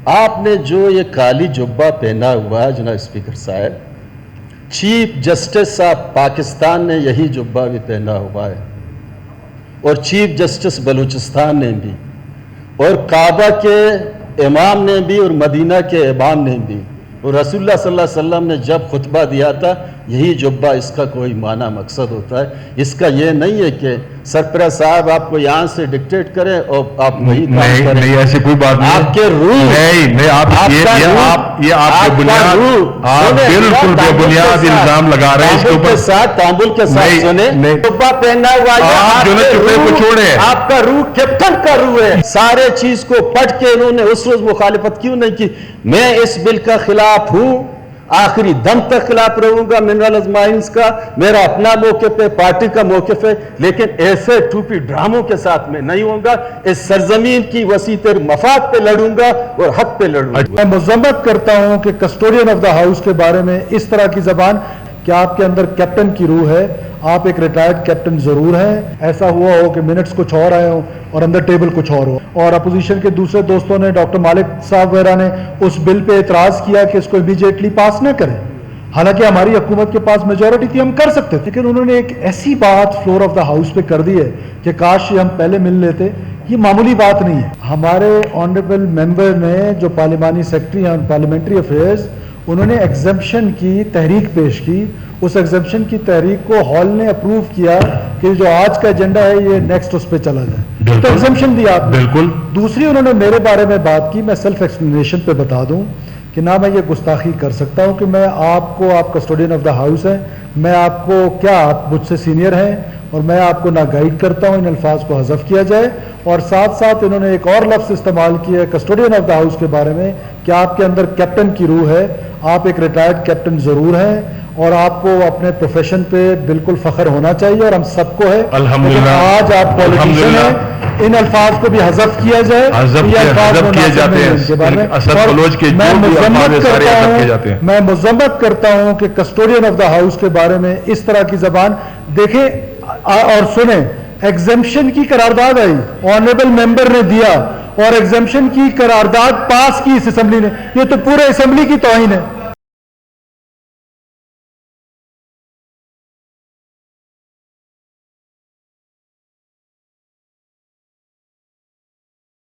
آپ نے جو یہ کالی جبہ پہنا ہوا ہے جناب اسپیکر صاحب، چیف جسٹس آف پاکستان نے یہی جبہ بھی پہنا ہوا ہے، اور چیف جسٹس بلوچستان نے بھی، اور کعبہ کے امام نے بھی، اور مدینہ کے امام نے بھی، اور رسول اللہ صلی اللہ علیہ وسلم نے جب خطبہ دیا تھا یہی جبہ اس کا کوئی معنی مقصد ہوتا ہے۔ اس کا یہ نہیں ہے کہ سرپرست صاحب آپ کو یہاں سے ڈکٹیٹ کریں اور آپ وہی کام کریں۔ نہیں، ایسی کوئی بات نہیں۔ آپ کے روح، نہیں، آپ کے بنیاد، آپ بالکل بے بنیاد الزام لگا رہے ہیں اس کے اوپر۔ تامبول کے ساتھ سنیں، جبہ پہنا ہوا ہے، آپ جو نا چپے کو چھوڑے، آپ کا روح کیپٹن کا روح ہے۔ سارے چیز کو پڑھ کے انہوں نے اس روز مخالفت کیوں نہیں کی؟ میں اس بل کا خلاف ہوں، آخری دم تک خلاف رہوں گا۔ منرل مائنز کا میرا اپنا موقف ہے، پارٹی کا موقف ہے، لیکن ایسے ٹوپی ڈراموں کے ساتھ میں نہیں ہوں گا۔ اس سرزمین کی وسیع تر مفاد پہ لڑوں گا اور حق پہ لڑوں گا۔ میں مذمت کرتا ہوں کہ کسٹوڈین آف دا ہاؤس کے بارے میں اس طرح کی زبان، کہ آپ کے اندر کیپٹن کی روح ہے، آپ ایک ریٹائرڈ کیپٹن ضرور ہیں۔ ایسا ہوا ہو کہ منٹس کچھ اور آئے ہوں اور اندر ٹیبل کچھ اور ہو، اور اپوزیشن کے دوسرے دوستوں نے، ڈاکٹر مالک صاحب وغیرہ نے اس بل پہ اعتراض کیا کہ اس کو امیڈیٹلی پاس نہ کریں، حالانکہ ہماری حکومت کے پاس میجورٹی تھی، ہم کر سکتے تھے، لیکن انہوں نے ایک ایسی بات فلور آف دا ہاؤس پہ کر دی ہے کہ کاش یہ ہم پہلے مل لیتے۔ یہ معمولی بات نہیں ہے۔ ہمارے آنریبل ممبر نے جو پارلیمانی سیکرٹری ہیں پارلیمنٹری افیئرز، انہوں نے ایگزمپشن کی تحریک پیش کی۔ اس ایگزمپشن کی تحریک کو ہال نے اپروو کیا کہ جو آج کا ایجنڈا ہے یہ نیکسٹ اس پہ چلا جائے، تو ایگزمپشن دیا آپ نے۔ بالکل۔ دوسری انہوں نے میرے بارے میں بات کی، میں سیلف ایکسپلینیشن پہ بتا دوں کہ نہ میں یہ گستاخی کر سکتا ہوں کہ میں آپ کو، آپ کسٹوڈین آف دا ہاؤس ہیں، میں آپ کو کیا، آپ مجھ سے سینئر ہیں اور میں آپ کو نہ گائیڈ کرتا ہوں، ان الفاظ کو حذف کیا جائے۔ اور ساتھ ساتھ انہوں نے ایک اور لفظ استعمال کیا ہے کسٹوڈین آف دا ہاؤس کے بارے میں کہ آپ کے اندر کیپٹن کی روح ہے، آپ ایک ریٹائرڈ کیپٹن ضرور ہیں اور آپ کو اپنے پروفیشن پہ بالکل فخر ہونا چاہیے اور ہم سب کو ہے۔ الحمدللہ آج آپ پولیٹیشین ہیں، ان الفاظ کو بھی حذف کیا جائے، حذف کیے جاتے ہیں، اسد بلوچ کے جو بھی الفاظ سارے حذف کیے جاتے ہیں۔ میں مذمت کرتا ہوں کہ کسٹوڈین آف دا ہاؤس کے بارے میں اس طرح کی زبان دیکھیں اور سنیں۔ ایگزمپشن کی قرارداد آئی، آنریبل ممبر نے دیا اور ایگزمپشن کی قرارداد پاس کی اس اسمبلی نے، یہ تو پورے اسمبلی کی توہین ہے۔